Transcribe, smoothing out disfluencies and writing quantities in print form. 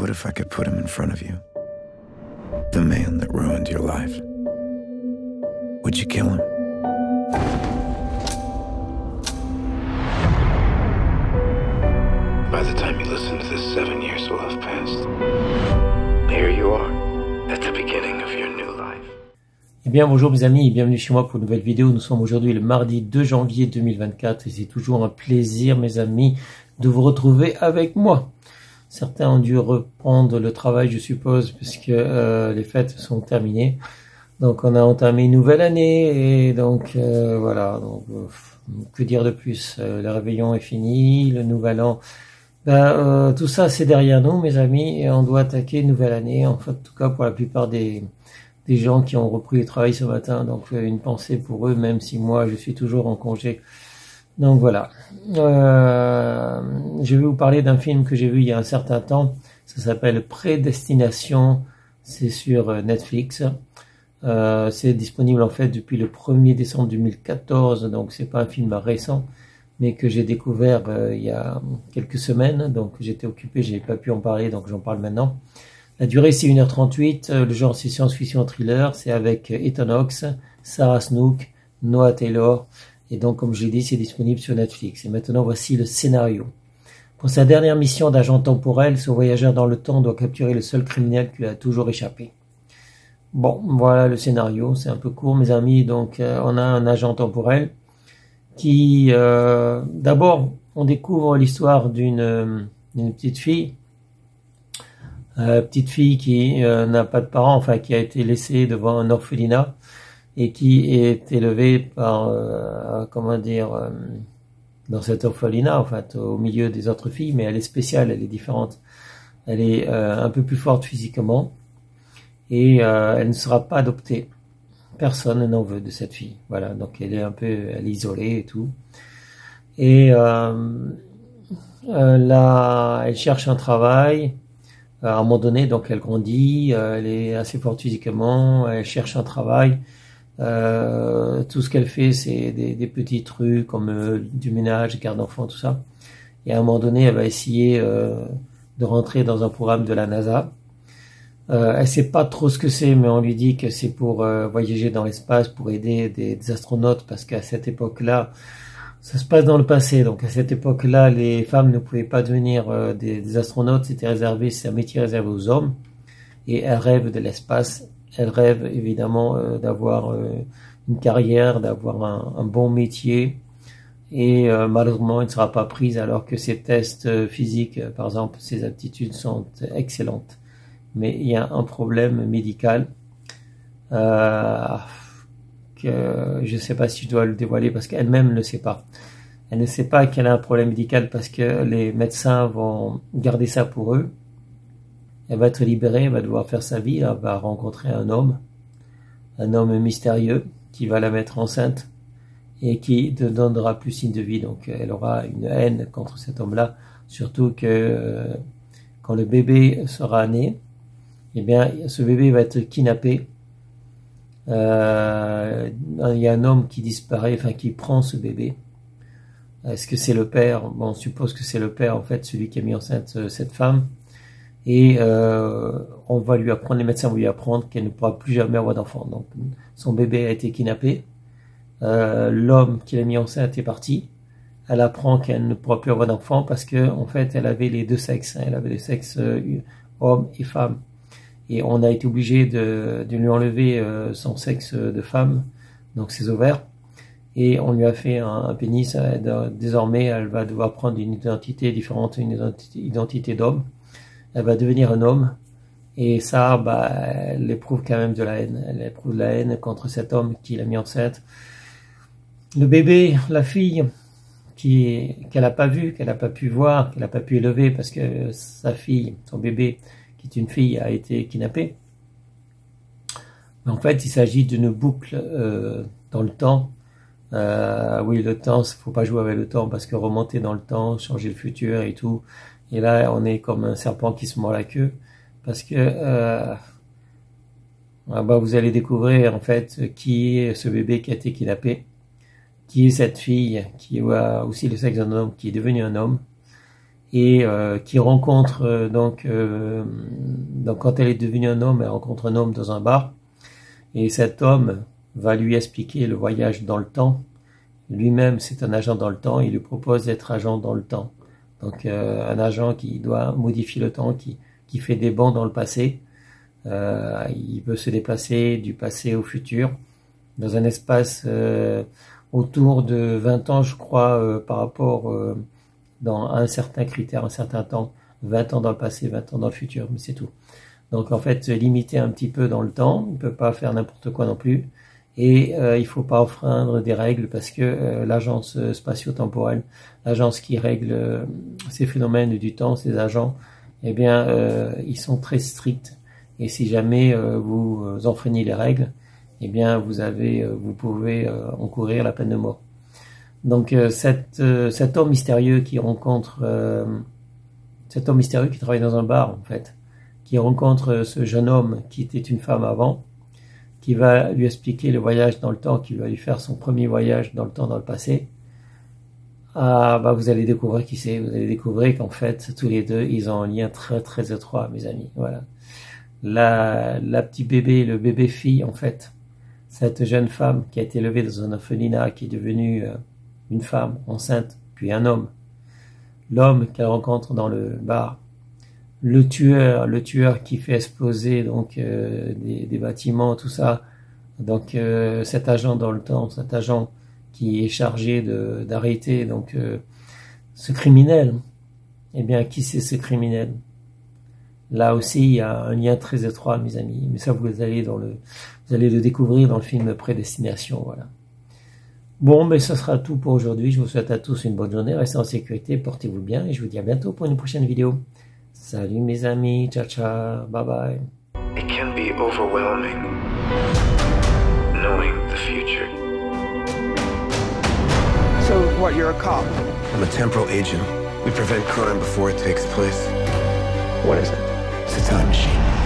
What if I could put him in front of you? The man that ruined your life. Would you kill him? By the time you listen to this, 7 years will have passed. Here you are, at the beginning of your new life. Eh bien bonjour mes amis et bienvenue chez moi pour une nouvelle vidéo. Nous sommes aujourd'hui le mardi 2 janvier 2024 et c'est toujours un plaisir mes amis de vous retrouver avec moi. Certains ont dû reprendre le travail je suppose puisque les fêtes sont terminées. Donc on a entamé une nouvelle année et donc voilà. Donc, que dire de plus, le réveillon est fini, le nouvel an. Tout ça c'est derrière nous mes amis et on doit attaquer une nouvelle année. En fait, en tout cas pour la plupart des gens qui ont repris le travail ce matin. Donc une pensée pour eux même si moi je suis toujours en congé. Donc voilà, je vais vous parler d'un film que j'ai vu il y a un certain temps, ça s'appelle Prédestination, c'est sur Netflix, c'est disponible en fait depuis le 1er décembre 2014, donc c'est pas un film récent, mais que j'ai découvert il y a quelques semaines, donc j'étais occupé, j'ai pas pu en parler, donc j'en parle maintenant. La durée c'est 1h38, le genre c'est science-fiction thriller, c'est avec Ethan Hawke, Sarah Snook, Noah Taylor. Et donc, comme je l'ai dit, c'est disponible sur Netflix. Et maintenant, voici le scénario. Pour sa dernière mission d'agent temporel, ce voyageur dans le temps doit capturer le seul criminel qui lui a toujours échappé. Bon, voilà le scénario. C'est un peu court, mes amis. Donc, on a un agent temporel qui... d'abord, on découvre l'histoire d'une petite fille. Petite fille qui n'a pas de parents, enfin, qui a été laissée devant un orphelinat. Et qui est élevée par, dans cet orphelinat, en fait, au milieu des autres filles, mais elle est spéciale, elle est différente. Elle est un peu plus forte physiquement, et elle ne sera pas adoptée. Personne n'en veut de cette fille. Voilà, donc elle est isolée et tout. Et là, elle cherche un travail. À un moment donné, donc elle grandit, elle est assez forte physiquement, elle cherche un travail. Tout ce qu'elle fait c'est des petits trucs comme du ménage, garde d'enfants, tout ça, et à un moment donné elle va essayer de rentrer dans un programme de la NASA. Elle sait pas trop ce que c'est, mais on lui dit que c'est pour voyager dans l'espace, pour aider des astronautes, parce qu'à cette époque-là, ça se passe dans le passé, donc à cette époque-là les femmes ne pouvaient pas devenir des astronautes, c'est un métier réservé aux hommes, et elles rêvent de l'espace. Elle rêve évidemment d'avoir une carrière, d'avoir un bon métier et malheureusement elle ne sera pas prise alors que ses tests physiques, par exemple, ses aptitudes sont excellentes. Mais il y a un problème médical que je ne sais pas si je dois le dévoiler parce qu'elle-même ne sait pas. Elle ne sait pas qu'elle a un problème médical parce que les médecins vont garder ça pour eux. Elle va être libérée, elle va devoir faire sa vie, elle va rencontrer un homme mystérieux qui va la mettre enceinte et qui ne donnera plus signe de vie. Donc elle aura une haine contre cet homme-là, surtout que quand le bébé sera né, eh bien ce bébé va être kidnappé. Il y a un homme qui disparaît, enfin qui prend ce bébé. Est-ce que c'est le père? Bon, on suppose que c'est le père en fait, celui qui a mis enceinte cette femme. Et on va lui apprendre, les médecins vont lui apprendre qu'elle ne pourra plus jamais avoir d'enfant. Donc son bébé a été kidnappé, l'homme qui l'a mis enceinte est parti, elle apprend qu'elle ne pourra plus avoir d'enfant parce que en fait elle avait les deux sexes, elle avait le sexe homme et femme, et on a été obligé de lui enlever son sexe de femme, donc ses ovaires, et on lui a fait un pénis. Désormais elle va devoir prendre une identité différente, une identité d'homme. Elle va devenir un homme, et ça, elle éprouve quand même de la haine. Elle éprouve de la haine contre cet homme qui l'a mis enceinte. Le bébé, la fille, qu'elle n'a pas vu, qu'elle n'a pas pu voir, qu'elle n'a pas pu élever, parce que sa fille, son bébé, qui est une fille, a été kidnappé. Mais en fait, il s'agit d'une boucle dans le temps. Oui, le temps, il ne faut pas jouer avec le temps, parce que remonter dans le temps, changer le futur et tout. Et là, on est comme un serpent qui se mord la queue, parce que vous allez découvrir en fait qui est ce bébé qui a été kidnappé, qui est cette fille qui a aussi le sexe d'un homme, qui est devenu un homme, et qui rencontre donc quand elle est devenue un homme, elle rencontre un homme dans un bar, et cet homme va lui expliquer le voyage dans le temps. Lui-même, c'est un agent dans le temps, il lui propose d'être agent dans le temps. Donc un agent qui doit modifier le temps, qui fait des bonds dans le passé. Il peut se déplacer du passé au futur dans un espace autour de 20 ans, je crois, par rapport dans un certain critère, un certain temps, 20 ans dans le passé, 20 ans dans le futur, mais c'est tout. Donc en fait, limiter un petit peu dans le temps, il ne peut pas faire n'importe quoi non plus, et il faut pas enfreindre des règles, parce que l'agence spatio-temporelle, l'agence qui règle ces phénomènes du temps, ces agents, eh bien, ils sont très stricts, et si jamais vous enfreignez les règles, eh bien, vous pouvez encourir la peine de mort. Donc cet homme mystérieux qui travaille dans un bar en fait, qui rencontre ce jeune homme qui était une femme avant, qui va lui expliquer le voyage dans le temps, qui va lui faire son premier voyage dans le temps, dans le passé. Vous allez découvrir qui c'est. Vous allez découvrir qu'en fait tous les deux ils ont un lien très très étroit, mes amis. Voilà. La petite bébé, le bébé fille en fait, cette jeune femme qui a été élevée dans un orphelinat, qui est devenue une femme enceinte, puis un homme. L'homme qu'elle rencontre dans le bar. Le tueur qui fait exploser donc des bâtiments, tout ça. Donc cet agent dans le temps, cet agent qui est chargé d'arrêter donc ce criminel. Eh bien, qui c'est ce criminel? Là aussi, il y a un lien très étroit, mes amis. Mais ça, vous allez le découvrir dans le film Prédestination, voilà. Bon, mais ce sera tout pour aujourd'hui. Je vous souhaite à tous une bonne journée. Restez en sécurité, portez-vous bien et je vous dis à bientôt pour une prochaine vidéo. Salut mes amis, ciao ciao, bye bye. It can be overwhelming knowing the future. So, what, you're a cop? I'm a temporal agent. We prevent crime before it takes place. What is it? It's a time machine.